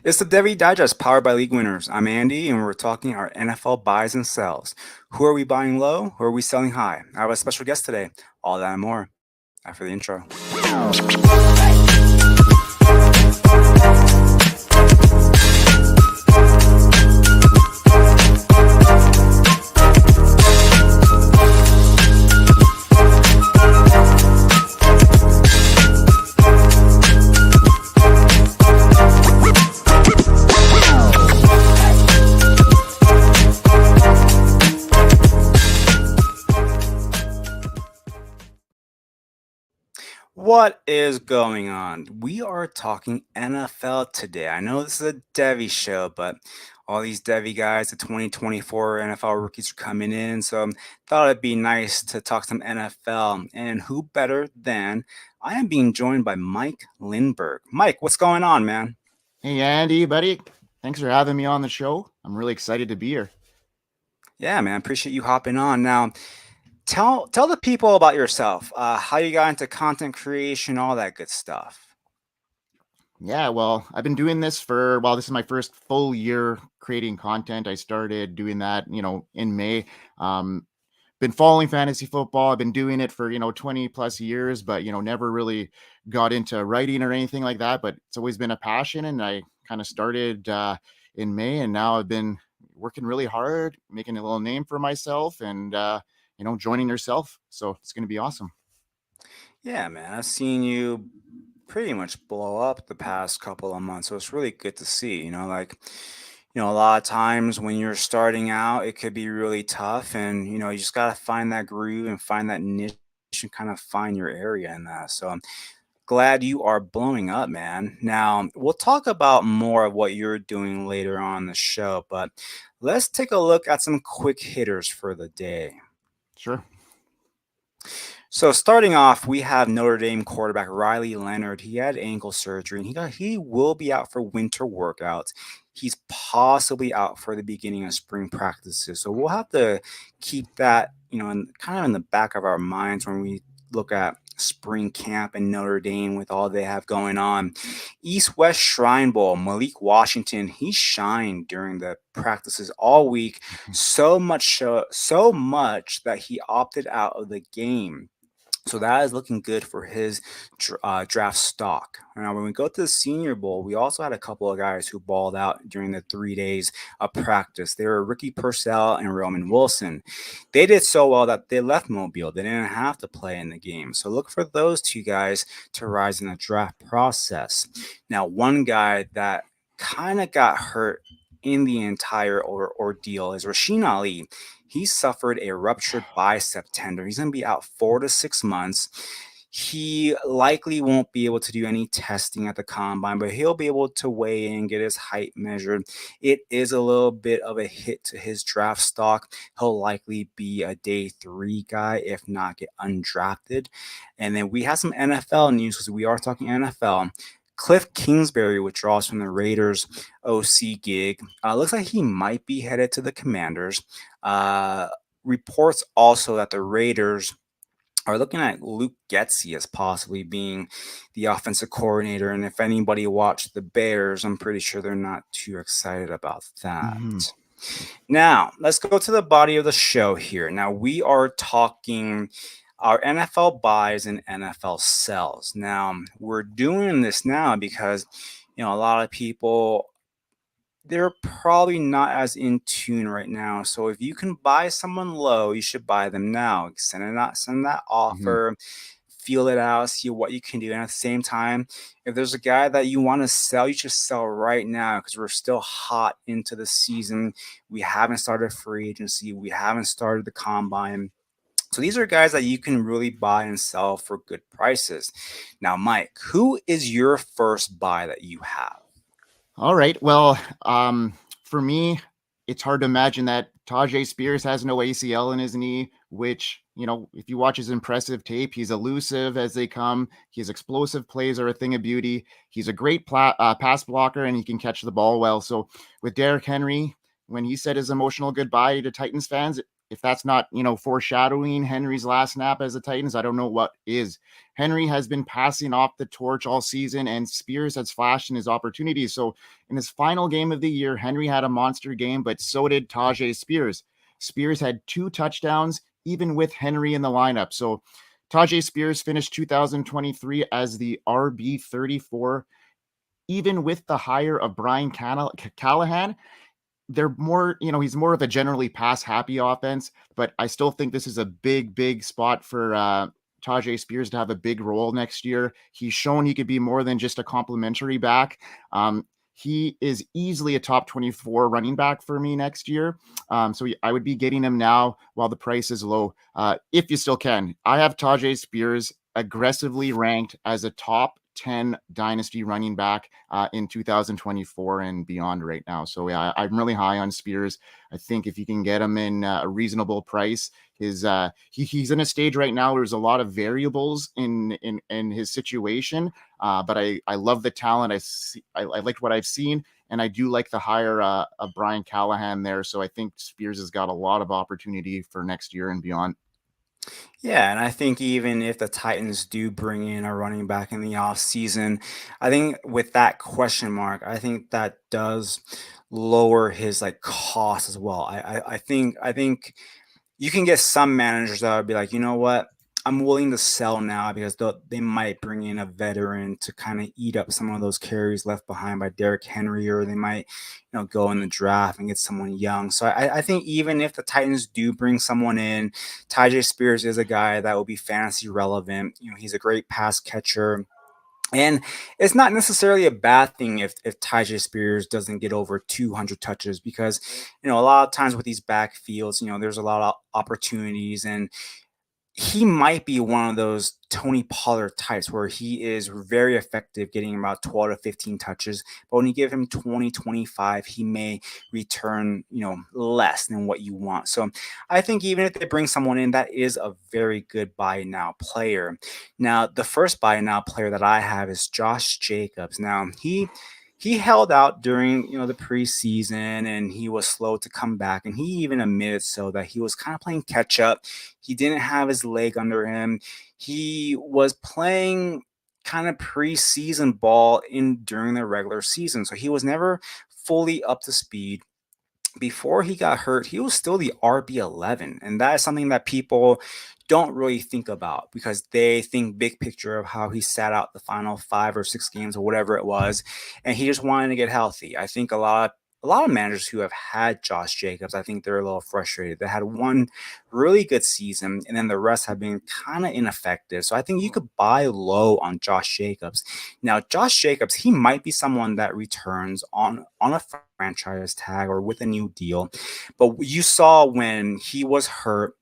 It's the Devy Digest powered by League Winners. I'm Andy, and we're talking our NFL buys and sells. Who are we buying low? Who are we selling high? I have a special guest today. All that and more after the intro. What is going on? We are talking NFL today. I know this is a Devy show, but all these Devy guys, the 2024 NFL rookies are coming in. So thought it'd be nice to talk some NFL. And who better than I am being joined by Mike Lindberg. Mike, what's going on, man? Hey, Andy, buddy. Thanks for having me on the show. I'm really excited to be here. Yeah, man. Appreciate you hopping on. Now, tell the people about yourself. How you got into content creation, all that good stuff. Yeah, well, I've been doing this this is my first full year creating content. I started doing that, in May. Um, been following fantasy football. I've been doing it for, 20 plus years, but, never really got into writing or anything like that. But it's always been a passion. And I kind of started in May, and now I've been working really hard, making a little name for myself and, joining yourself. So it's going to be awesome. Yeah, man. I've seen you pretty much blow up the past couple of months. So it's really good to see, a lot of times when you're starting out, it could be really tough. And, you just got to find that groove and find that niche and kind of find your area in that. So I'm glad you are blowing up, man. Now, we'll talk about more of what you're doing later on in the show, but let's take a look at some quick hitters for the day. Sure. So starting off, we have Notre Dame quarterback Riley Leonard. He had ankle surgery, and he will be out for winter workouts. He's possibly out for the beginning of spring practices. So we'll have to keep that, kind of in the back of our minds when we look at spring camp and Notre Dame with all they have going on. East West Shrine Bowl, Malik Washington, he shined during the practices all week, so much that he opted out of the game. So that is looking good for his draft stock. Now, when we go to the Senior Bowl, we also had a couple of guys who balled out during the 3 days of practice. They were Ricky Purcell and Roman Wilson. They did so well that they left Mobile. They didn't have to play in the game. So look for those two guys to rise in the draft process. Now, one guy that kind of got hurt in the entire ordeal is Rasheen Ali. He suffered a ruptured bicep tendon. He's going to be out 4 to 6 months. He likely won't be able to do any testing at the combine, but he'll be able to weigh in, get his height measured. It is a little bit of a hit to his draft stock. He'll likely be a day 3 guy, if not get undrafted. And then we have some NFL news because we are talking NFL. Cliff Kingsbury withdraws from the Raiders OC gig. Looks like he might be headed to the Commanders. Reports also that the Raiders are looking at Luke Getsy as possibly being the offensive coordinator. And if anybody watched the Bears, I'm pretty sure they're not too excited about that. Mm-hmm. Now, let's go to the body of the show here. Now, we are talking our NFL buys and NFL sells. Now, we're doing this now because, a lot of people, they're probably not as in tune right now. So if you can buy someone low, you should buy them now. Send that offer, feel it out, see what you can do. And at the same time, if there's a guy that you want to sell, you should sell right now because we're still hot into the season. We haven't started free agency. We haven't started the combine. So these are guys that you can really buy and sell for good prices. Now, Mike, who is your first buy that you have? All right. Well, for me, it's hard to imagine that Tajay Spears has no ACL in his knee, which, if you watch his impressive tape, he's elusive as they come. His explosive plays are a thing of beauty. He's a great pass blocker, and he can catch the ball well. So with Derrick Henry, when he said his emotional goodbye to Titans fans, if that's not, foreshadowing Henry's last snap as the Titans, I don't know what is. Henry has been passing off the torch all season, and Spears has flashed in his opportunities. So in his final game of the year, Henry had a monster game, but so did Tajay Spears. Spears had 2 touchdowns, even with Henry in the lineup. So Tajay Spears finished 2023 as the RB34, even with the hire of Brian Callahan. They're more, he's more of a generally pass happy offense, but I still think this is a big, big spot for Tajay Spears to have a big role next year. He's shown he could be more than just a complimentary back. He is easily a top 24 running back for me next year. So I would be getting him now while the price is low, if you still can. I have Tajay Spears aggressively ranked as a top 10 dynasty running back in 2024 and beyond right now. So yeah, I'm really high on Spears. I think if you can get him in a reasonable price, he's in a stage right now where there's a lot of variables in his situation. But I love the talent. I liked what I've seen, and I do like the hire of Brian Callahan there. So I think Spears has got a lot of opportunity for next year and beyond. Yeah, and I think even if the Titans do bring in a running back in the offseason, I think with that question mark, I think that does lower his like cost as well. I think you can get some managers that would be like, you know what, I'm willing to sell now because they might bring in a veteran to kind of eat up some of those carries left behind by Derrick Henry, or they might, go in the draft and get someone young. So I think even if the Titans do bring someone in, Tajay Spears is a guy that will be fantasy relevant. He's a great pass catcher. And it's not necessarily a bad thing if Tajay Spears doesn't get over 200 touches because, a lot of times with these backfields, there's a lot of opportunities, and he might be one of those Tony Pollard types where he is very effective getting about 12 to 15 touches. But when you give him 20, 25, he may return, less than what you want. So I think even if they bring someone in, that is a very good buy now player. Now, the first buy now player that I have is Josh Jacobs. Now, he held out during the preseason, and he was slow to come back, and he even admitted so that he was kind of playing catch up. He didn't have his leg under him. He was playing kind of preseason ball in during the regular season, so he was never fully up to speed. Before he got hurt, he was still the RB11. And that is something that people don't really think about because they think big picture of how he sat out the final 5 or 6 games or whatever it was. And he just wanted to get healthy. I think a lot of managers who have had Josh Jacobs, I think they're a little frustrated. They had one really good season, and then the rest have been kind of ineffective. So I think you could buy low on Josh Jacobs. Now, Josh Jacobs, he might be someone that returns on a franchise tag or with a new deal. But you saw when he was hurt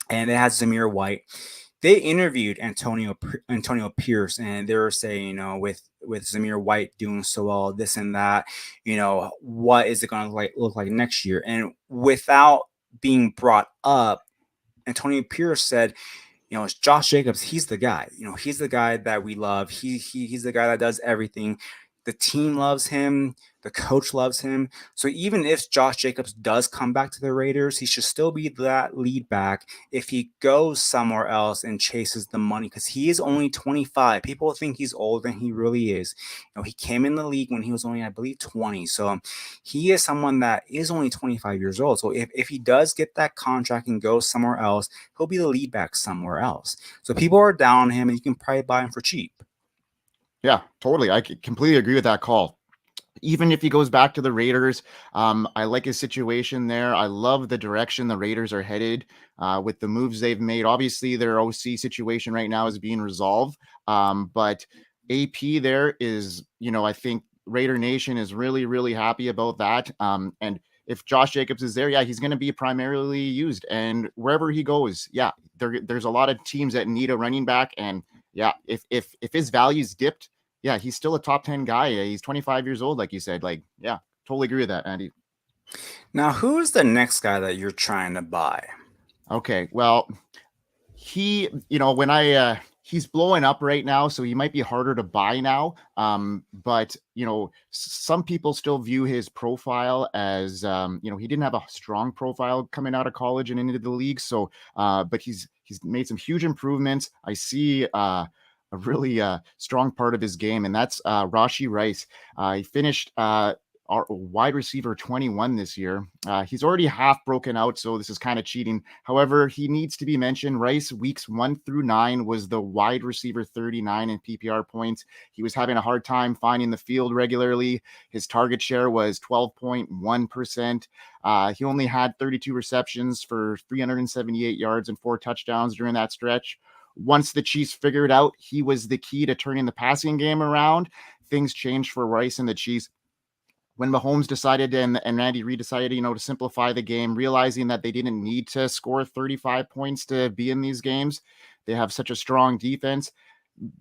and they had Zamir White, they interviewed Antonio Pierce, and they were saying, with Zamir White doing so well, this and that, what is it going to look like next year? And without being brought up, Antonio Pierce said, it's Josh Jacobs. He's the guy. He's the guy that we love. He's the guy that does everything. The team loves him. The coach loves him. So even if Josh Jacobs does come back to the Raiders, he should still be that lead back. If he goes somewhere else and chases the money, because he is only 25. People think he's older than he really is. He came in the league when he was only, I believe, 20. So he is someone that is only 25 years old. So if he does get that contract and goes somewhere else, he'll be the lead back somewhere else. So people are down on him, and you can probably buy him for cheap. Yeah, totally. I completely agree with that call. Even if he goes back to the Raiders, I like his situation there. I love the direction the Raiders are headed with the moves they've made. Obviously, their OC situation right now is being resolved, but AP there is, I think Raider Nation is really, really happy about that. And if Josh Jacobs is there, yeah, he's going to be primarily used. And wherever he goes, yeah, there's a lot of teams that need a running back. And yeah, if his value's dipped, yeah, he's still a top 10 guy. He's 25 years old, like you said. Like, yeah, totally agree with that, Andy. Now, who's the next guy that you're trying to buy? Okay, well, he, when I he's blowing up right now, so he might be harder to buy now. But some people still view his profile as he didn't have a strong profile coming out of college and into the league. So, but he's made some huge improvements. I see. A really strong part of his game, and that's Rashi Rice. He finished our wide receiver 21 this year. He's already half broken out, so this is kind of cheating. However, he needs to be mentioned. Rice, weeks 1 through 9, was the wide receiver 39 in PPR points. He was having a hard time finding the field regularly. His target share was 12.1%. He only had 32 receptions for 378 yards and 4 touchdowns during that stretch. Once the Chiefs figured out he was the key to turning the passing game around, things changed for Rice and the Chiefs when Mahomes decided and Andy Reid decided, to simplify the game, realizing that they didn't need to score 35 points to be in these games. They have such a strong defense.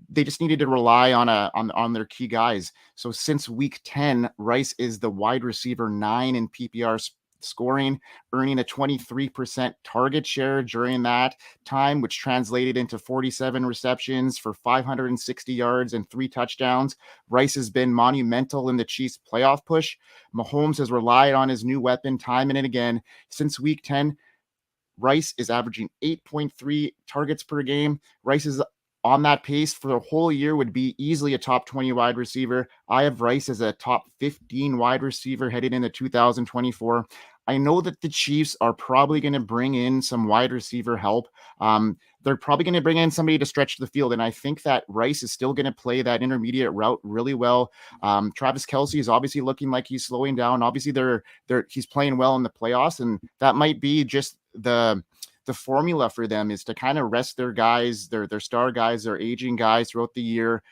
They just needed to rely on their key guys. So since week 10, Rice is the wide receiver 9 in PPR scoring, earning a 23% target share during that time, which translated into 47 receptions for 560 yards and 3 touchdowns. Rice has been monumental in the Chiefs' playoff push. Mahomes has relied on his new weapon time and again. Since week 10, Rice is averaging 8.3 targets per game. Rice is on that pace for the whole year, would be easily a top 20 wide receiver. I have Rice as a top 15 wide receiver headed into 2024. I know that the Chiefs are probably going to bring in some wide receiver help. They're probably going to bring in somebody to stretch the field. And I think that Rice is still going to play that intermediate route really well. Travis Kelce is obviously looking like he's slowing down. Obviously, he's playing well in the playoffs, and that might be just the formula for them is to kind of rest their guys, their star guys, their aging guys throughout the year.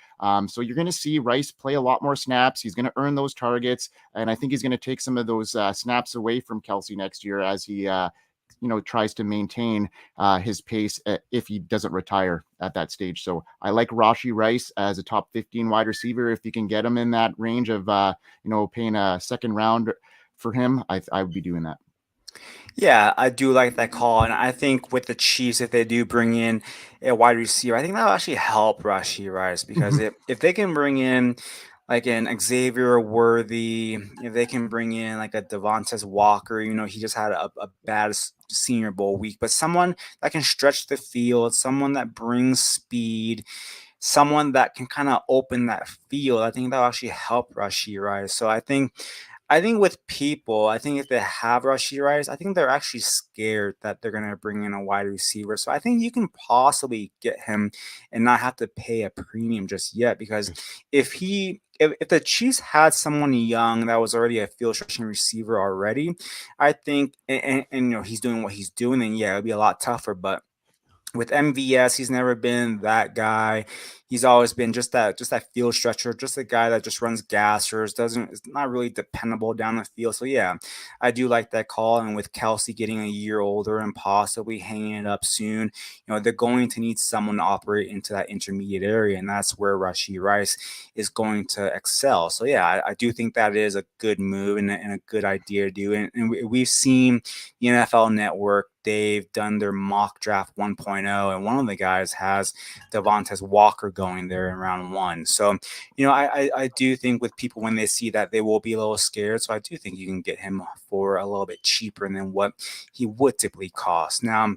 So you're going to see Rice play a lot more snaps. He's going to earn those targets, and I think he's going to take some of those snaps away from Kelce next year as he tries to maintain his pace if he doesn't retire at that stage. So I like Rashi Rice as a top 15 wide receiver. If you can get him in that range of paying a second round for him, I would be doing that. Yeah, I do like that call, and I think with the Chiefs, if they do bring in a wide receiver, I think that'll actually help Rashee Rice because Mhm. if they can bring in like an Xavier Worthy, if they can bring in like a Devontae Walker, he just had a bad Senior Bowl week, but someone that can stretch the field, someone that brings speed, someone that can kind of open that field, I think that'll actually help Rashee Rice. So I think with people, I think if they have Rashee Rice, I think they're actually scared that they're going to bring in a wide receiver. So I think you can possibly get him and not have to pay a premium just yet. Because if the Chiefs had someone young that was already a field stretching receiver already, I think, and he's doing what he's doing, then yeah, it'd be a lot tougher. But with MVS, he's never been that guy. He's always been just that field stretcher, just a guy that just runs gassers, doesn't is not really dependable down the field. So yeah, I do like that call. And with Kelsey getting a year older and possibly hanging it up soon, they're going to need someone to operate into that intermediate area, and that's where Rashee Rice is going to excel. So yeah, I do think that is a good move and a good idea to do. And we've seen the NFL Network. They've done their mock draft 1.0, and one of the guys has Devontae Walker going there in round one. So, I do think with people when they see that they will be a little scared. So I do think you can get him for a little bit cheaper than what he would typically cost. Now,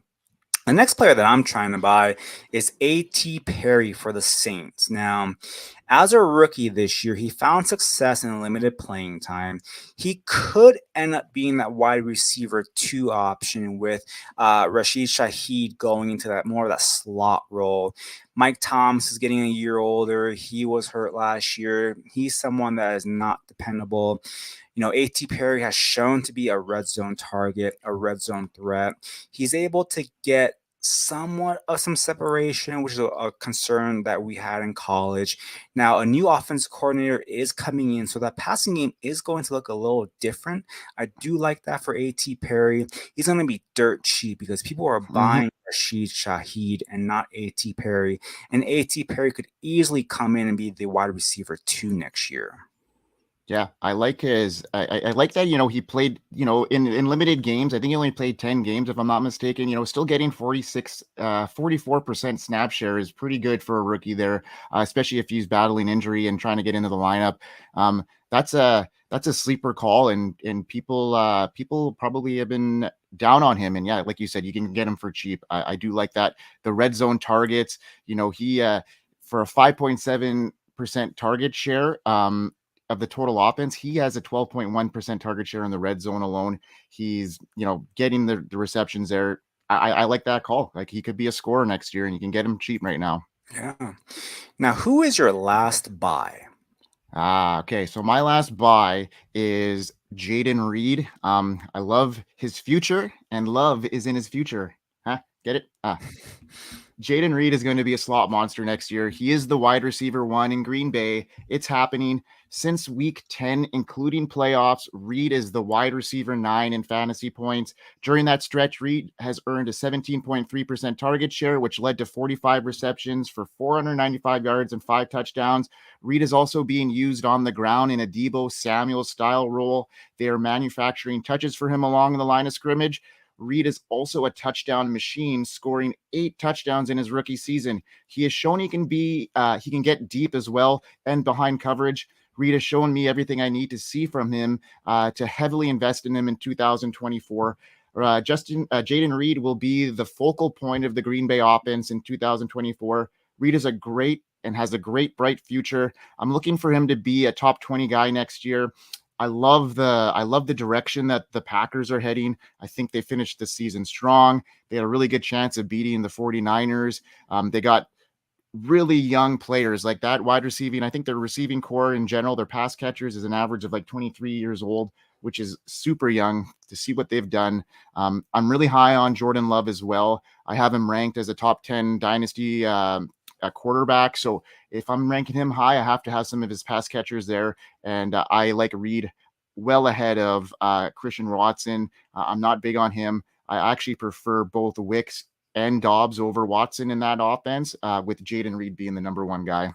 the next player that I'm trying to buy is A.T. Perry for the Saints. Now, as a rookie this year, he found success in limited playing time. He could end up being that wide receiver 2 option with Rashid Shaheed going into that more of that slot role. Mike Thomas is getting a year older. He was hurt last year. He's someone that is not dependable. A.T. Perry has shown to be a red zone target, a red zone threat. He's able to get somewhat of some separation, which is a concern that we had in college. Now, a new offensive coordinator is coming in, so that passing game is going to look a little different. I do like that for A.T. Perry. He's going to be dirt cheap because people are Mhm. buying Rashid Shaheed and not A.T. Perry. And A.T. Perry could easily come in and be the wide receiver 2 next year. Yeah, I like his. I like that. He played. In limited games. I think he only played 10 games, if I'm not mistaken. Still getting 44% snap share is pretty good for a rookie there, especially if he's battling injury and trying to get into the lineup. That's a sleeper call, and people probably have been down on him. And yeah, like you said, you can get him for cheap. I do like that. The red zone targets. He for a 5.7% target share. Of the total offense, he has a 12.1% target share in the red zone alone. He's, getting the receptions there. I like that call. Like, he could be a scorer next year, and you can get him cheap right now. Yeah. Now, who is your last buy? Okay. So my last buy is Jaden Reed. I love his future, and love is in his future. Huh? Get it? Jaden Reed is going to be a slot monster next year. He is the wide receiver one in Green Bay. It's happening since week 10, including playoffs. Reed is the wide receiver 9 in fantasy points. During that stretch, Reed has earned a 17.3% target share, which led to 45 receptions for 495 yards and 5 touchdowns. Reed is also being used on the ground in a Deebo Samuel style role. They are manufacturing touches for him along the line of scrimmage. Reed is also a touchdown machine, scoring 8 touchdowns in his rookie season. He has shown he can get deep as well and behind coverage. Reed has shown me everything I need to see from him to heavily invest in him in 2024. Jaden Reed will be the focal point of the Green Bay offense in 2024. Reed is has a great, bright future. I'm looking for him to be a top 20 guy next year. I love the direction that the Packers are heading. I think they finished the season strong. They had a really good chance of beating the 49ers. They got really young players like that wide receiving. I think their receiving core in general, their pass catchers is an average of like 23 years old, which is super young to see what they've done. I'm really high on Jordan Love as well. I have him ranked as a top 10 dynasty a quarterback. So if I'm ranking him high, I have to have some of his pass catchers there. And I like Reed well ahead of Christian Watson. I'm not big on him. I actually prefer both Wicks and Dobbs over Watson in that offense, with Jaden Reed being the number one guy.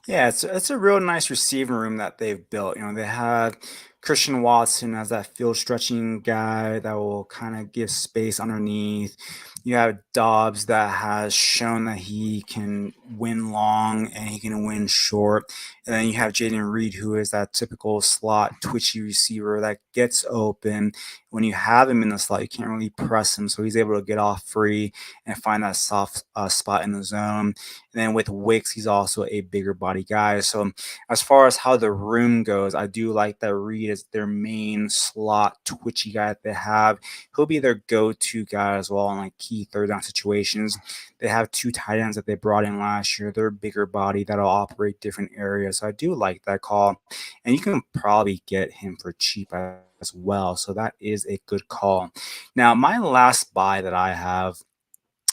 Yeah, it's a real nice receiving room that they've built. They had Christian Watson as that field stretching guy that will kind of give space underneath. You have Dobbs that has shown that he can win long and he can win short. And then you have Jaden Reed, who is that typical slot twitchy receiver that gets open. When you have him in the slot, you can't really press him, so he's able to get off free and find that soft spot in the zone. And then with Wicks, he's also a bigger body guy. So as far as how the room goes, I do like that Reed is their main slot twitchy guy that they have. He'll be their go-to guy as well in like key third down situations. They have 2 tight ends that they brought in last year. They're bigger body that'll operate different areas. So I do like that call. And you can probably get him for cheap as well. So that is a good call. Now, my last buy that I have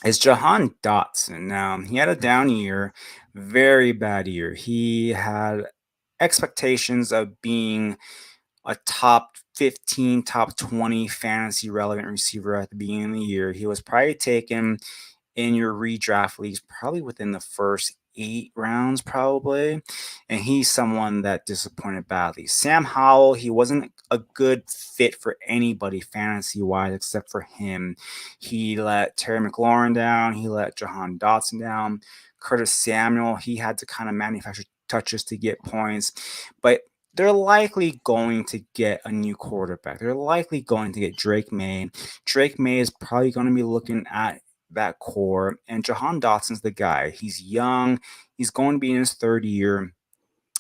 is Jahan Dotson. Now, he had a down year, very bad year. He had expectations of being a top 15, top 20 fantasy relevant receiver at the beginning of the year. He was probably taken in your redraft leagues, probably within the first 8 rounds, probably. And he's someone that disappointed badly. Sam Howell, he wasn't a good fit for anybody fantasy wise except for him. He let Terry McLaurin down, he let Jahan Dotson down. Curtis Samuel, he had to kind of manufacture touches to get points. But they're likely going to get a new quarterback. They're likely going to get Drake May. Drake May is probably going to be looking at that core. And Jahan Dotson's the guy. He's young. He's going to be in his third year.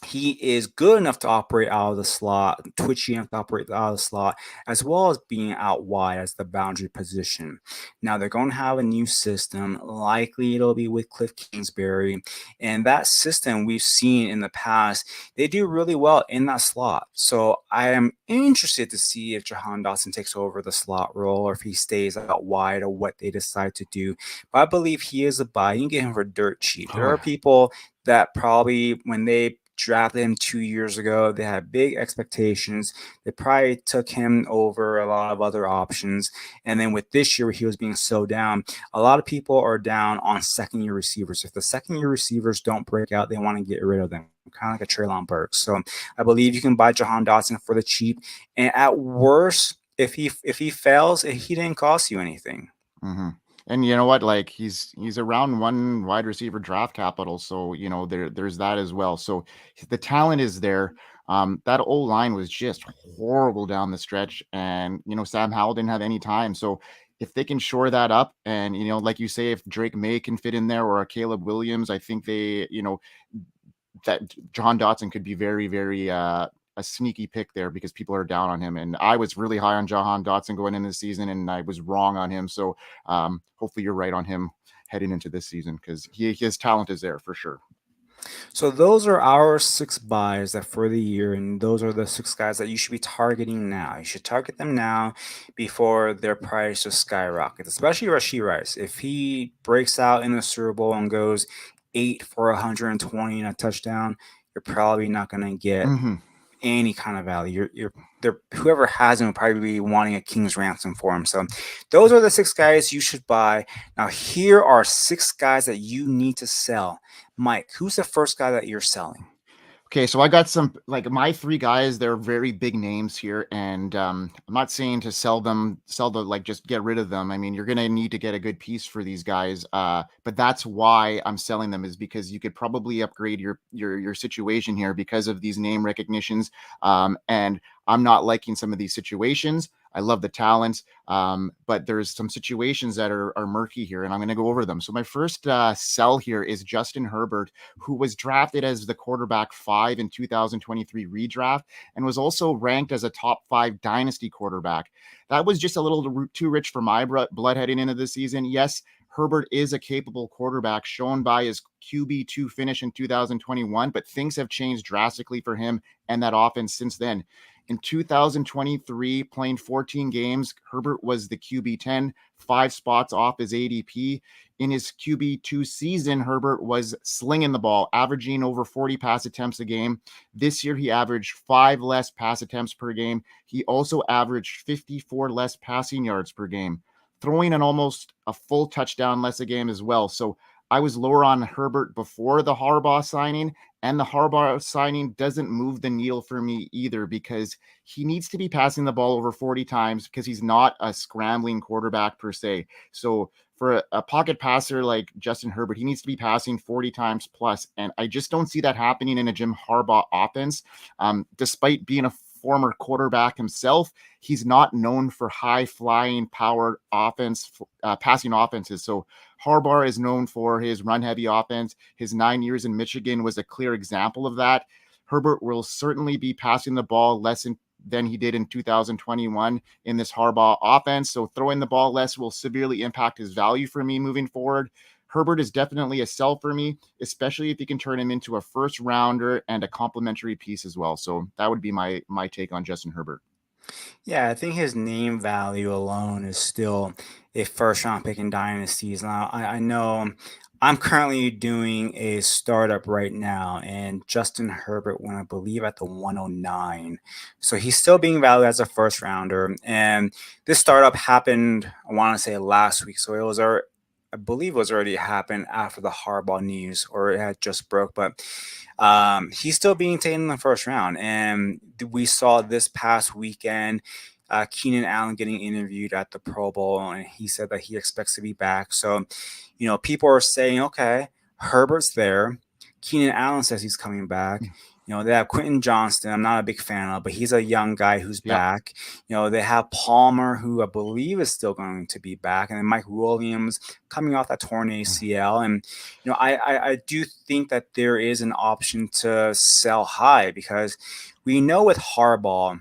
He is good enough to operate out of the slot, twitchy enough to operate out of the slot, as well as being out wide as the boundary position. Now they're going to have a new system. Likely it'll be with Cliff Kingsbury. And that system we've seen in the past, they do really well in that slot. So I am interested to see if Jahan Dotson takes over the slot role or if he stays out wide or what they decide to do. But I believe he is a buy. You can get him for dirt cheap. There Oh, are people that probably when they drafted him 2 years ago. They had big expectations. They probably took him over a lot of other options. And then with this year, where he was being so down, a lot of people are down on second year receivers. If the second year receivers don't break out, they want to get rid of them, kind of like a Treylon Burks. So I believe you can buy Jahan Dotson for the cheap. And at worst, if he fails, he didn't cost you anything. Hmm. And you know what? Like he's around one wide receiver draft capital, so you know there's that as well. So the talent is there. That old line was just horrible down the stretch, and you know Sam Howell didn't have any time. So if they can shore that up, and you know, like you say, if Drake May can fit in there or a Caleb Williams, I think they, you know, that John Dotson could be very, very a sneaky pick there because people are down on him. And I was really high on Jahan Dotson going into the season, and I was wrong on him. So hopefully you're right on him heading into this season because his talent is there for sure. So those are our six buys that for the year, and those are the six guys that you should be targeting now. You should target them now before their price just skyrockets, especially Rasheed Rice. If he breaks out in the Super Bowl and goes 8 for 120 and a touchdown, you're probably not going to get Hmm. any kind of value. Whoever has him will probably be wanting a king's ransom for him. So those are the six guys you should buy. Now here are six guys that you need to sell. Mike, who's the first guy that you're selling? Okay, so I got some like my three guys. They're very big names here, and I'm not saying to sell them, sell the like just get rid of them. I mean, you're gonna need to get a good piece for these guys. But that's why I'm selling them is because you could probably upgrade your situation here because of these name recognitions. And I'm not liking some of these situations. I love the talent, but there's some situations that are murky here, and I'm going to go over them. So my first sell here is Justin Herbert, who was drafted as the quarterback 5 in 2023 redraft and was also ranked as a top 5 dynasty quarterback. That was just a little too rich for my blood heading into the season. Yes, Herbert is a capable quarterback shown by his QB2 finish in 2021, but things have changed drastically for him and that offense since then. In 2023, playing 14 games, Herbert was the QB10, 5 spots off his ADP. In his QB2 season, Herbert was slinging the ball, averaging over 40 pass attempts a game. This year, he averaged 5 less pass attempts per game. He also averaged 54 less passing yards per game, throwing an almost a full touchdown less a game as well. So I was lower on Herbert before the Harbaugh signing, and the Harbaugh signing doesn't move the needle for me either because he needs to be passing the ball over 40 times because he's not a scrambling quarterback per se. So for a pocket passer like Justin Herbert, he needs to be passing 40 times plus. And I just don't see that happening in a Jim Harbaugh offense. Despite being a former quarterback himself, he's not known for high flying powered passing offenses. So Harbaugh is known for his run heavy offense. His 9 years in Michigan was a clear example of that. Herbert will certainly be passing the ball less than he did in 2021 in this Harbaugh offense. So throwing the ball less will severely impact his value for me moving forward. Herbert is definitely a sell for me, especially if you can turn him into a first rounder and a complimentary piece as well. So that would be my take on Justin Herbert. Yeah, I think his name value alone is still a first round pick in dynasties. Now, I know I'm currently doing a startup right now, and Justin Herbert went, I believe, at the 109. So he's still being valued as a first rounder. And this startup happened, I want to say last week. So it was our, I believe it was already happened after the Harbaugh news, or it had just broke. But he's still being taken in the first round. And we saw this past weekend Keenan Allen getting interviewed at the Pro Bowl, and he said that he expects to be back. So, people are saying, okay, Herbert's there. Keenan Allen says he's coming back. They have Quentin Johnston. I'm not a big fan of, but he's a young guy who's Yep. back. They have Palmer, who I believe is still going to be back, and then Mike Williams coming off that torn ACL. And I do think that there is an option to sell high because we know with Harbaugh,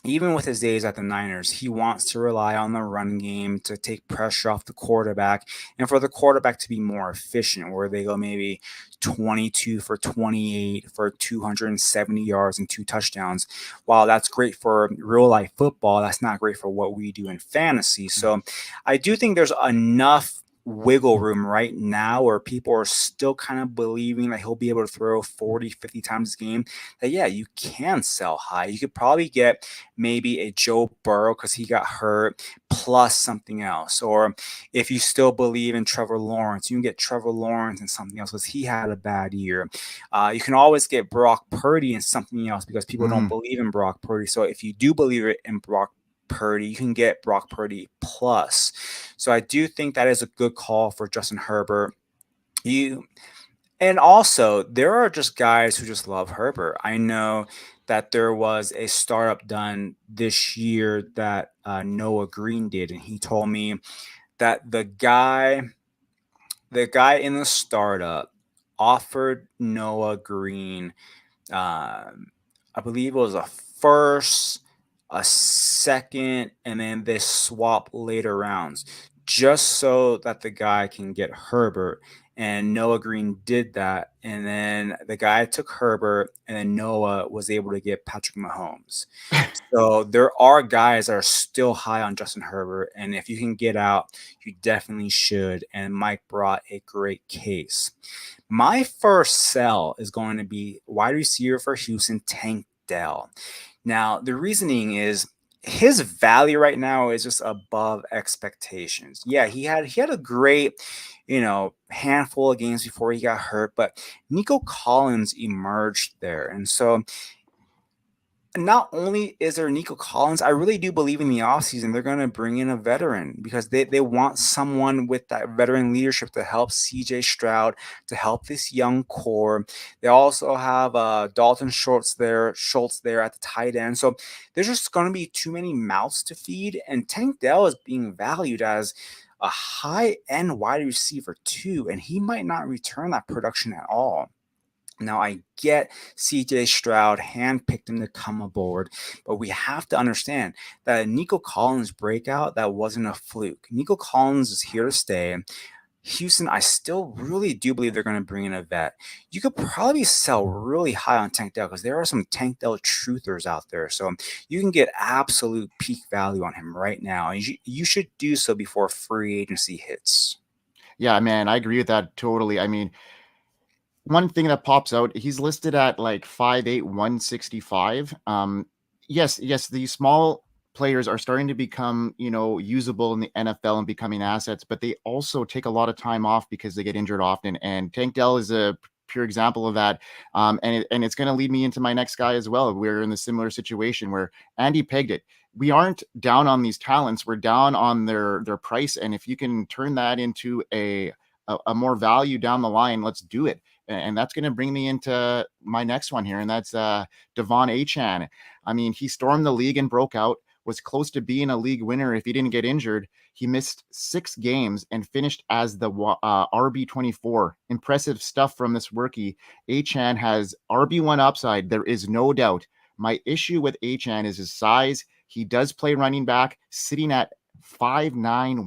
even with his days at the Niners, he wants to rely on the run game to take pressure off the quarterback and for the quarterback to be more efficient, where they go maybe 22 for 28 for 270 yards and 2 touchdowns. While that's great for real life football, that's not great for what we do in fantasy. So I do think there's enough wiggle room right now where people are still kind of believing that he'll be able to throw 40, 50 times a game, that yeah, you can sell high. You could probably get maybe a Joe Burrow because he got hurt plus something else. Or if you still believe in Trevor Lawrence, you can get Trevor Lawrence and something else because he had a bad year. You can always get Brock Purdy and something else because people don't Mm, believe in Brock Purdy. So if you do believe it in Brock Purdy, you can get Brock Purdy plus. So I do think that is a good call for Justin Herbert. You and also there are just guys who just love Herbert. I know that there was a startup done this year that Noah Green did, and he told me that the guy in the startup offered Noah Green, I believe it was a first, a second, and then they swap later rounds just so that the guy can get Herbert. And Noah Green did that. And then the guy took Herbert, and then Noah was able to get Patrick Mahomes. So there are guys that are still high on Justin Herbert. And if you can get out, you definitely should. And Mike brought a great case. My first sell is going to be wide receiver for Houston, Tank Dell. Now, the reasoning is his value right now is just above expectations. Yeah, he had a great, handful of games before he got hurt, but Nico Collins emerged there. And so not only is there Nico Collins, I really do believe in the offseason they're going to bring in a veteran because they want someone with that veteran leadership to help CJ Stroud, to help this young core. They also have Dalton Schultz there at the tight end. So there's just going to be too many mouths to feed. And Tank Dell is being valued as a high end wide receiver too, and he might not return that production at all. Now, I get CJ Stroud handpicked him to come aboard, but we have to understand that a Nico Collins breakout, that wasn't a fluke. Nico Collins is here to stay. Houston, I still really do believe they're going to bring in a vet. You could probably sell really high on Tank Dell because there are some Tank Dell truthers out there. So you can get absolute peak value on him right now. You should do so before free agency hits. yeah, man, I agree with that totally. I mean, one thing that pops out, he's listed at like 5'8", 165. Yes, these small players are starting to become, usable in the NFL and becoming assets, but they also take a lot of time off because they get injured often. And Tank Dell is a pure example of that. And it's going to lead me into my next guy as well. We're in the similar situation where Andy pegged it. We aren't down on these talents. We're down on their price. And if you can turn that into a more value down the line, let's do it. And that's going to bring me into my next one here, and that's Devon Achane. I mean, he stormed the league and broke out, was close to being a league winner if he didn't get injured. He missed 6 games and finished as the RB24. Impressive stuff from this rookie. Achane has RB1 upside. There is no doubt. My issue with Achane is his size. He does play running back, sitting at 5'9",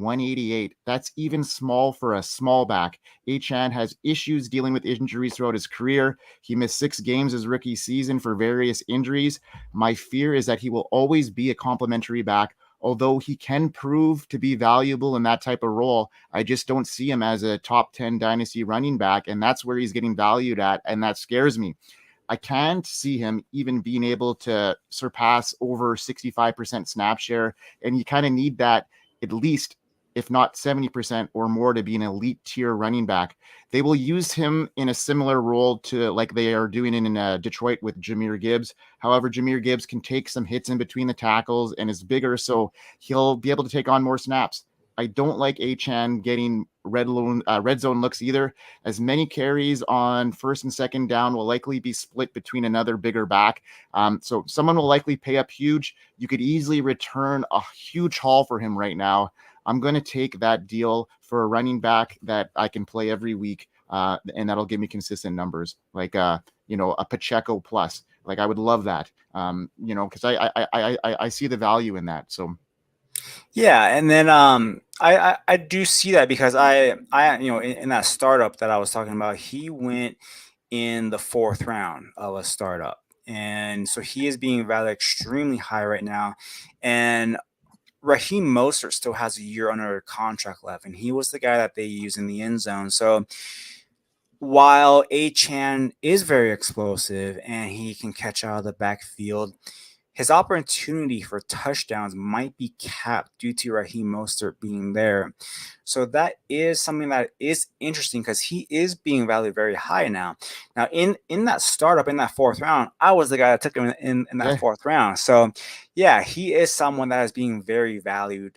188. That's even small for a small back. Achane has issues dealing with injuries throughout his career. He missed 6 games his rookie season for various injuries. My fear is that he will always be a complimentary back. Although he can prove to be valuable in that type of role, I just don't see him as a top 10 dynasty running back, and that's where he's getting valued at, and that scares me. I can't see him even being able to surpass over 65% snap share. And you kind of need that at least, if not 70% or more, to be an elite tier running back. They will use him in a similar role to like they are doing in Detroit with Jahmyr Gibbs. However, Jahmyr Gibbs can take some hits in between the tackles and is bigger, so he'll be able to take on more snaps. I don't like Achane getting red zone looks either, as many carries on first and second down will likely be split between another bigger back. So someone will likely pay up huge. You could easily return a huge haul for him right now. I'm going to take that deal for a running back that I can play every week, and that'll give me consistent numbers, like a Pacheco plus. Like I would love that, because I see the value in that. So Yeah, and then I do see that because in that startup that I was talking about, he went in the fourth round of a startup, and so he is being valued extremely high right now. And Raheem Mostert still has a year under contract left, and he was the guy that they use in the end zone. So while Achan is very explosive and he can catch out of the backfield, his opportunity for touchdowns might be capped due to Raheem Mostert being there. So that is something that is interesting because he is being valued very high now. Now, in that startup in that fourth round, I was the guy that took him in that Yeah, fourth round. So yeah, he is someone that is being very valued,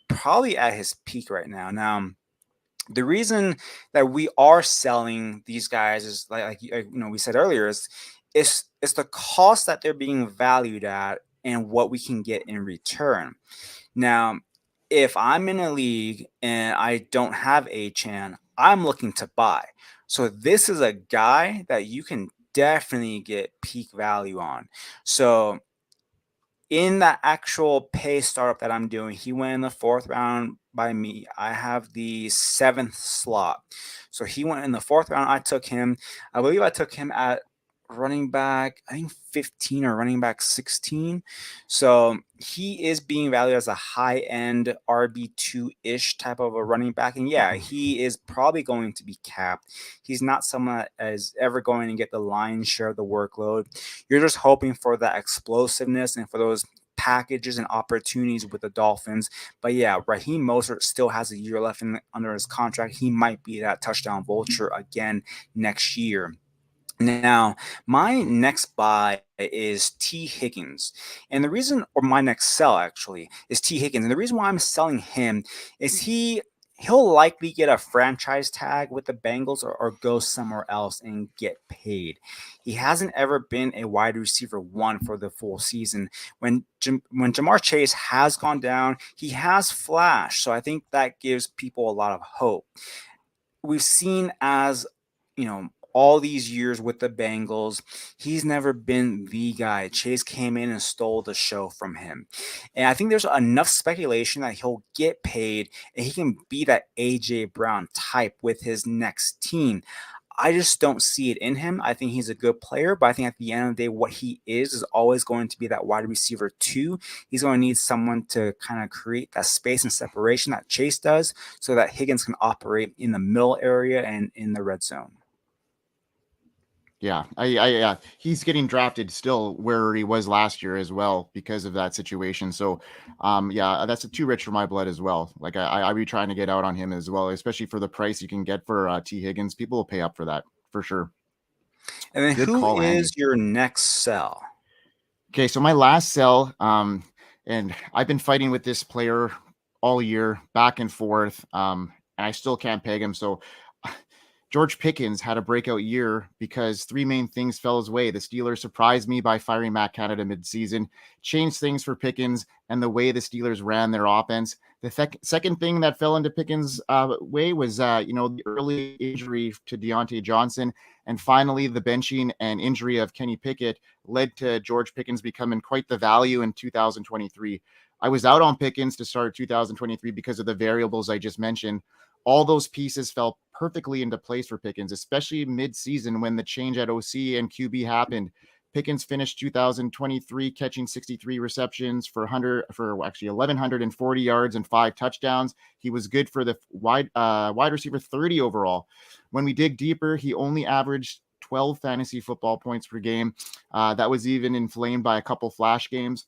probably at his peak right now. Now, the reason that we are selling these guys is we said earlier is the cost that they're being valued at and what we can get in return. Now, if I'm in a league and I don't have a chan, I'm looking to buy. So this is a guy that you can definitely get peak value on. So in that actual pay startup that I'm doing, he went in the fourth round by me. I have the seventh slot. So he went in the fourth round. I took him. I believe I took him at running back, I think 15 or running back 16. So he is being valued as a high end RB2 ish type of a running back. And yeah, he is probably going to be capped. He's not someone that is ever going to get the lion's share of the workload. You're just hoping for that explosiveness and for those packages and opportunities with the Dolphins. But yeah, Raheem Mostert still has a year left under his contract. He might be that touchdown vulture again next year. Now, my next buy is T. Higgins. And the reason, or my next sell actually, is T. Higgins. And the reason why I'm selling him is he'll likely get a franchise tag with the Bengals or go somewhere else and get paid. He hasn't ever been a wide receiver one for the full season. When Jamar Chase has gone down, he has flashed. So I think that gives people a lot of hope. We've seen as all these years with the Bengals, he's never been the guy. Chase came in and stole the show from him. And I think there's enough speculation that he'll get paid and he can be that AJ Brown type with his next team. I just don't see it in him. I think he's a good player, but I think at the end of the day, what he is always going to be that wide receiver two. He's going to need someone to kind of create that space and separation that Chase does so that Higgins can operate in the middle area and in the red zone. yeah, he's getting drafted still where he was last year as well because of that situation. So, yeah, that's too rich for my blood as well. Like I'd be trying to get out on him as well, especially for the price you can get for T. Higgins. People will pay up for that for sure. And then Good who call, Andy. is your next sell? Okay, so my last sell, and I've been fighting with this player all year, back and forth, and I still can't peg him. So George Pickens had a breakout year because three main things fell his way. The Steelers surprised me by firing Matt Canada midseason, changed things for Pickens and the way the Steelers ran their offense. The second thing that fell into Pickens' way was, the early injury to Deontay Johnson. And finally, the benching and injury of Kenny Pickett led to George Pickens becoming quite the value in 2023. I was out on Pickens to start 2023 because of the variables I just mentioned. All those pieces fell perfectly into place for Pickens, especially mid-season when the change at OC and QB happened. Pickens finished 2023 catching 63 receptions for 1,140 yards and 5 touchdowns. He was good for the wide receiver 30 overall. When we dig deeper, he only averaged 12 fantasy football points per game. That was even inflamed by a couple flash games.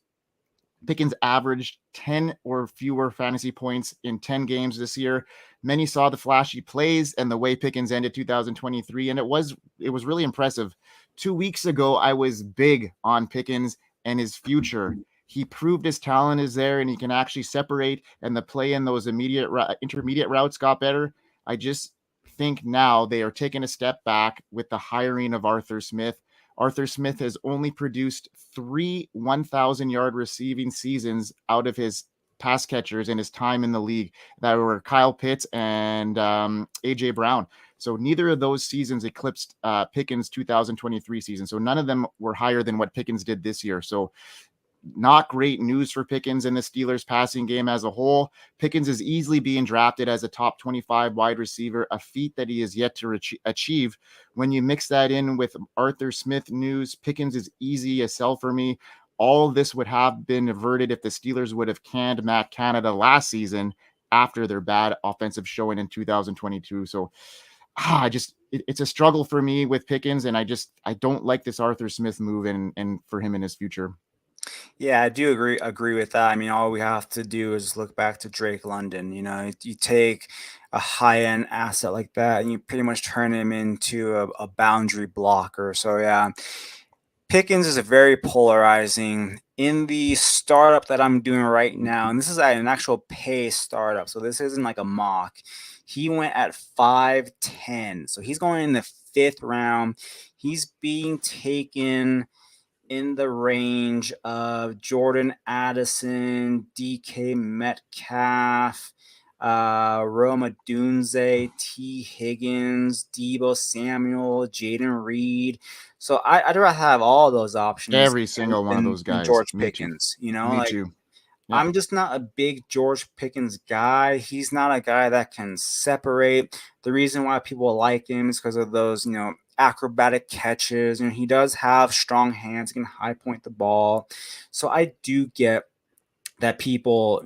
Pickens averaged 10 or fewer fantasy points in 10 games this year. Many saw the flashy plays and the way Pickens ended 2023, and it was really impressive. 2 weeks ago, I was big on Pickens and his future. He proved his talent is there and he can actually separate, and the play in those intermediate routes got better. I just think now they are taking a step back with the hiring of Arthur Smith. Arthur Smith has only produced 3 1,000-yard receiving seasons out of his pass catchers in his time in the league. That were Kyle Pitts and AJ Brown. So neither of those seasons eclipsed Pickens' 2023 season. So none of them were higher than what Pickens did this year. So not great news for Pickens in the Steelers passing game as a whole. Pickens is easily being drafted as a top 25 wide receiver, a feat that he is yet to achieve. When you mix that in with Arthur Smith news, Pickens is easy a sell for me. all this would have been averted if the Steelers would have canned Matt Canada last season after their bad offensive showing in 2022. So it's a struggle for me with Pickens, and I don't like this Arthur Smith move and for him in his future. Yeah, I do agree with that. I mean, all we have to do is look back to Drake London. You take a high end asset like that, and you pretty much turn him into a boundary blocker. So yeah, Pickens is a very polarizing. In the startup that I'm doing right now, and this is an actual pay startup, so this isn't like a mock. He went at 5'10, so he's going in the fifth round. He's being taken in the range of Jordan Addison, DK Metcalf, Roma Dunze, T. Higgins, Debo Samuel, Jaden Reed. So I'd rather have all those options Every single one of those than guys. George Me too. Pickens. Me Like too. Yeah. I'm just not a big George Pickens guy. He's not a guy that can separate. The reason why people like him is because of those, acrobatic catches. He does have strong hands, he can high point the ball. So I do get that people,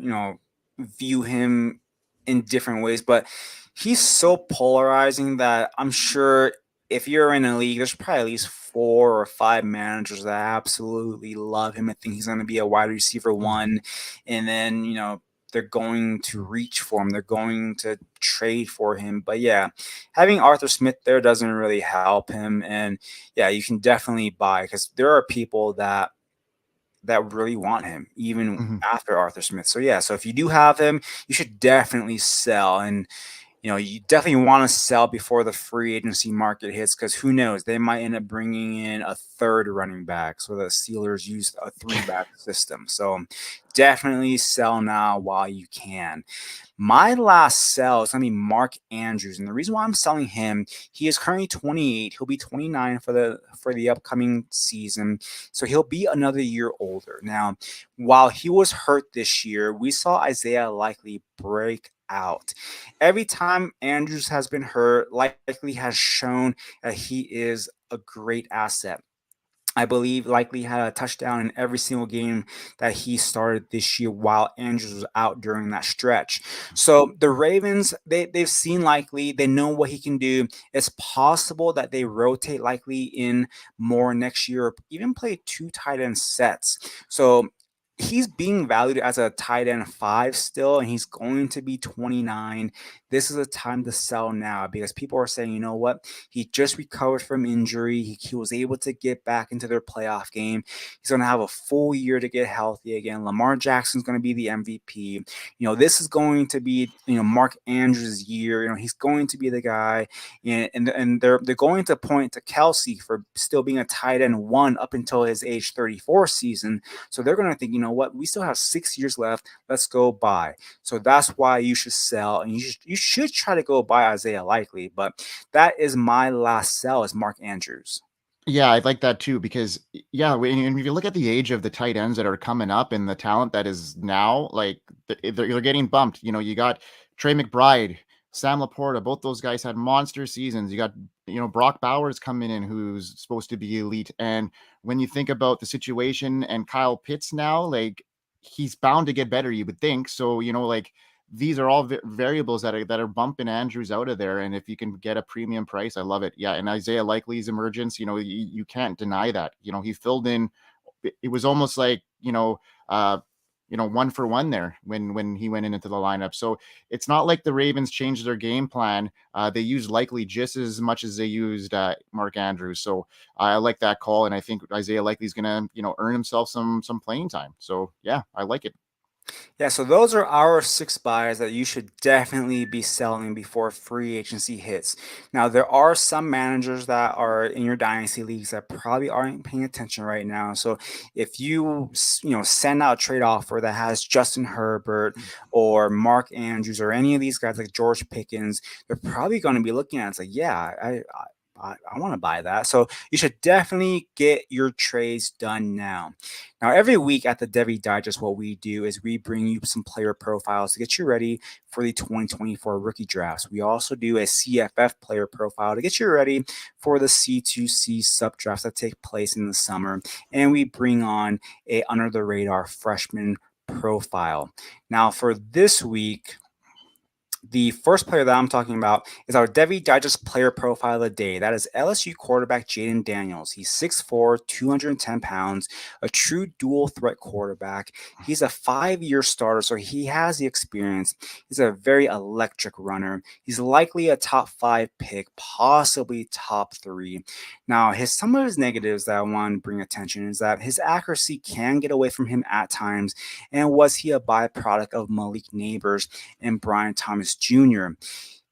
view him in different ways, but he's so polarizing that I'm sure if you're in a league, there's probably at least 4 or 5 managers that absolutely love him and think he's going to be a wide receiver one. And then, they're going to reach for him. They're going to trade for him. But yeah, having Arthur Smith there doesn't really help him. And yeah, you can definitely buy because there are people that really want him even Mhm. after Arthur Smith. So yeah, so if you do have him, you should definitely sell. And you definitely want to sell before the free agency market hits because who knows, they might end up bringing in a third running back. So the Steelers use a three-back system. So definitely sell now while you can. My last sell is going to be Mark Andrews, and the reason why I'm selling him, he is currently 28. He'll be 29 for the upcoming season, so he'll be another year older. Now, while he was hurt this year, we saw Isaiah Likely break out. Every time Andrews has been hurt, Likely has shown that he is a great asset. I believe Likely had a touchdown in every single game that he started this year while Andrews was out during that stretch. So the Ravens, they've seen Likely. They know what he can do. It's possible that they rotate Likely in more next year, or even play 2 tight end sets. So he's being valued as a tight end 5 still, and he's going to be 29. This is a time to sell now because people are saying, you know what? He just recovered from injury. He was able to get back into their playoff game. He's going to have a full year to get healthy again. Lamar Jackson's going to be the MVP. This is going to be, Mark Andrews' year. He's going to be the guy. And they're going to point to Kelsey for still being a tight end 1 up until his age 34 season. So they're going to think, you know what? We still have 6 years left. Let's go buy. So that's why you should sell, and you should try to go buy Isaiah Likely. But that is my last sell is Mark Andrews. Yeah, I like that too because if you look at the age of the tight ends that are coming up and the talent that is now, like they're getting bumped. You got Trey McBride, Sam Laporta, both those guys had monster seasons. You got Brock Bowers coming in, who's supposed to be elite. And when you think about the situation and Kyle Pitts now, like he's bound to get better, you would think. So like these are all variables that are bumping Andrews out of there. And if you can get a premium price, I love it. Yeah. And Isaiah Likely's emergence, you can't deny that. He filled in. It was almost like, 1 for 1 there when he went into the lineup. So it's not like the Ravens changed their game plan. They used Likely just as much as they used Mark Andrews. So I like that call. And I think Isaiah Likely's going to, earn himself some playing time. So yeah, I like it. Yeah, so those are our 6 buys that you should definitely be selling before free agency hits. Now, there are some managers that are in your dynasty leagues that probably aren't paying attention right now. So if send out a trade offer that has Justin Herbert or Mark Andrews or any of these guys like George Pickens, they're probably going to be looking at it. It's like, yeah, I want to buy that. So you should definitely get your trades done now. Now, every week at the Devy Digest, what we do is we bring you some player profiles to get you ready for the 2024 rookie drafts. We also do a CFF player profile to get you ready for the C2C sub drafts that take place in the summer. And we bring on a under the radar freshman profile. Now, for this week, the first player that I'm talking about is our Devy Digest player profile of the day. That is LSU quarterback Jaden Daniels. He's 6'4", 210 pounds, a true dual threat quarterback. He's a 5-year starter, so he has the experience. He's a very electric runner. He's likely a top 5 pick, possibly top 3. Now, some of his negatives that I want to bring attention is that his accuracy can get away from him at times. And was he a byproduct of Malik Neighbors and Brian Thomas Jr.?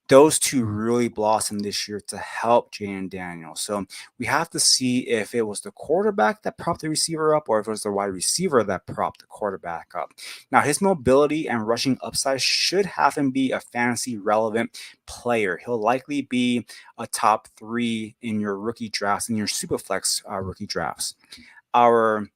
Those two really blossomed this year to help Jaden Daniels. So we have to see if it was the quarterback that propped the receiver up or if it was the wide receiver that propped the quarterback up. Now, his mobility and rushing upside should have him be a fantasy relevant player. He'll likely be a top 3 in your rookie drafts, in your Superflex rookie drafts. Our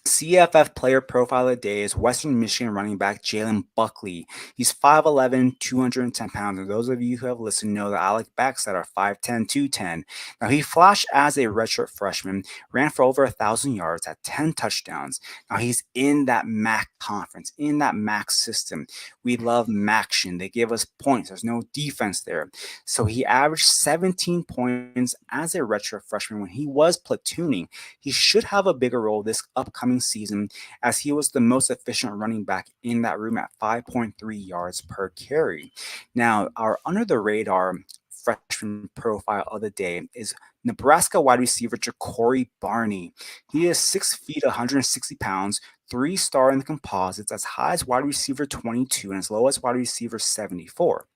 CFF player profile of the day is Western Michigan running back Jalen Buckley. He's 5'11", 210 pounds. And those of you who have listened know that I like backs that are 5'10", 210. Now, he flashed as a redshirt freshman, ran for over 1,000 yards, had 10 touchdowns. Now, he's in that MAC conference, in that MAC system. We love MACtion. They give us points. There's no defense there. So he averaged 17 points as a redshirt freshman when he was platooning. He should have a bigger role this upcoming season, as he was the most efficient running back in that room at 5.3 yards per carry. Now, our under the radar freshman profile of the day is Nebraska wide receiver Ja'Cory Barney. He is 6 feet, 160 pounds, 3-star in the composites, as high as wide receiver 22 and as low as wide receiver 74.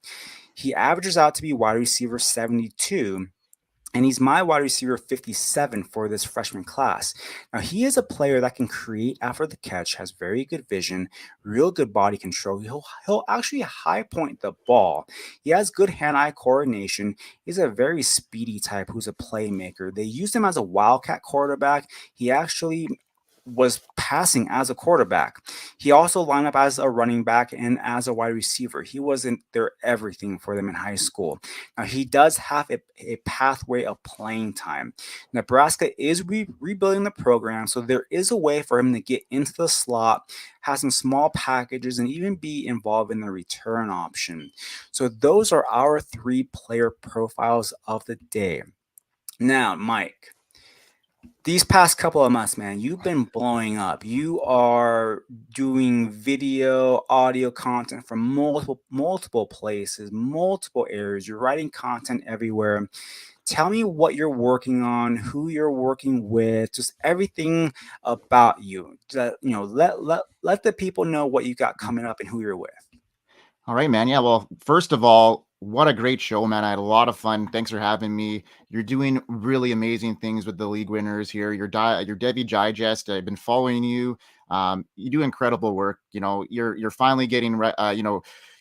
He averages out to be wide receiver 72, and he's my wide receiver 57 for this freshman class. Now, he is a player that can create after the catch, has very good vision, real good body control. He'll actually high point the ball. He has good hand-eye coordination. He's a very speedy type who's a playmaker. They used him as a wildcat quarterback. He actually was passing as a quarterback. He also lined up as a running back and as a wide receiver. He wasn't their everything for them in high school. Now, he does have a pathway of playing time. Nebraska is rebuilding the program, so there is a way for him to get into the slot, have some small packages, and even be involved in the return option. So those are our 3 player profiles of the day. Now, Mike, these past couple of months, man, you've been blowing up. You are doing video, audio content from multiple places, multiple areas. You're writing content everywhere. Tell me what you're working on, who you're working with, just everything about you. Let the people know what you got coming up and who you're with. All right, man. Yeah. Well, first of all, what a great show, man. I had a lot of fun. Thanks for having me. You're doing really amazing things with the league winners here. Your Devy Digest. I've been following you. You do incredible work. You're finally getting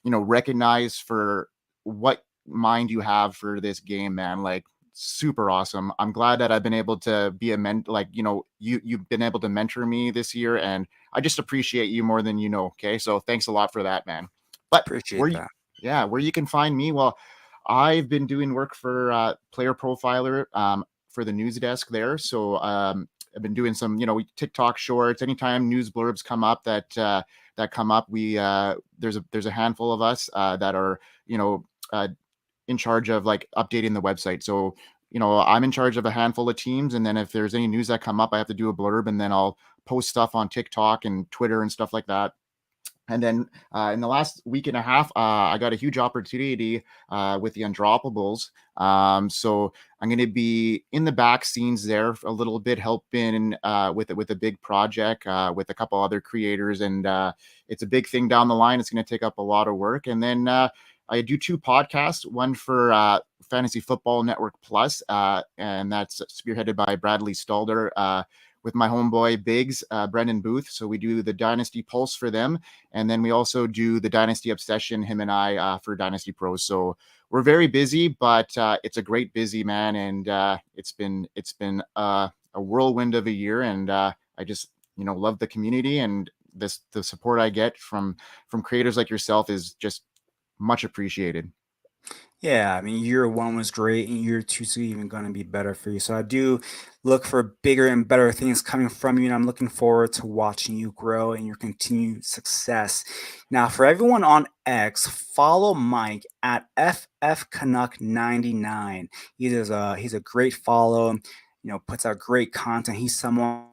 recognized for what mind you have for this game, man. Like, super awesome. I'm glad that I've been able to be you've been able to mentor me this year, and I just appreciate you more than you know. Okay. So thanks a lot for that, man. But Appreciate that. where you can find me, well, I've been doing work for Player Profiler for the news desk there. So I've been doing some, TikTok shorts. Anytime news blurbs come up that come up, we there's a handful of us that are in charge of like updating the website. So I'm in charge of a handful of teams, and then if there's any news that come up, I have to do a blurb, and then I'll post stuff on TikTok and Twitter and stuff like that. And then in the last week and a half, I got a huge opportunity with the Undroppables. So I'm going to be in the back scenes there a little bit, helping with a big project with a couple other creators. And it's a big thing down the line. It's going to take up a lot of work. And then I do 2 podcasts, one for Fantasy Football Network Plus, and that's spearheaded by Bradley Stalder, with my homeboy Biggs, Brendan Booth. So we do the Dynasty Pulse for them. And then we also do the Dynasty Obsession, him and I, for Dynasty Pros. So we're very busy, but it's a great busy, man, and it's been a whirlwind of a year, and I just love the community, and the support I get from creators like yourself is just much appreciated. Yeah, I mean, year one was great, and year two is even going to be better for you. So I do look for bigger and better things coming from you, and I'm looking forward to watching you grow and your continued success. Now, for everyone on X, follow Mike at FF Canuck 99. He's a great follow. Puts out great content. He's someone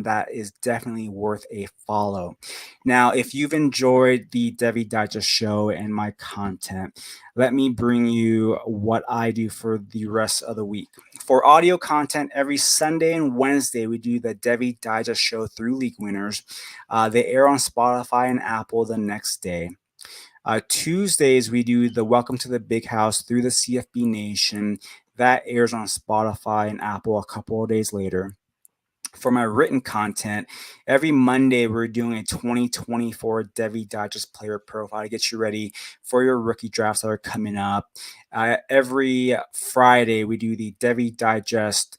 that is definitely worth a follow. Now, if you've enjoyed the Devy Digest show and my content, let me bring you what I do for the rest of the week. For audio content, every Sunday and Wednesday, we do the Devy Digest show through League Winners. They air on Spotify and Apple the next day. Tuesdays, we do the Welcome to the Big House through the CFB Nation. That airs on Spotify and Apple a couple of days later. For my written content, every Monday we're doing a 2024 Devy Digest player profile to get you ready for your rookie drafts that are coming up. Every Friday we do the Devy Digest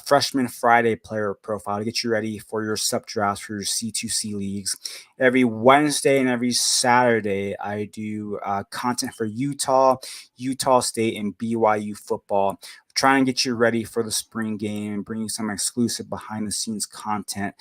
Freshman Friday player profile to get you ready for your sub drafts for your C2C leagues. Every Wednesday and every Saturday I do content for Utah, Utah State, and BYU football, try and get you ready for the spring game and bring you some exclusive behind the scenes content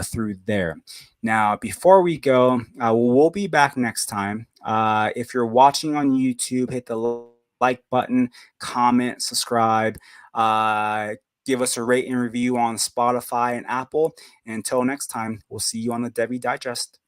through there. Now, before we go, we'll be back next time. If you're watching on YouTube, hit the like button, comment, subscribe, give us a rate and review on Spotify and Apple. And until next time, we'll see you on the Devy Digest.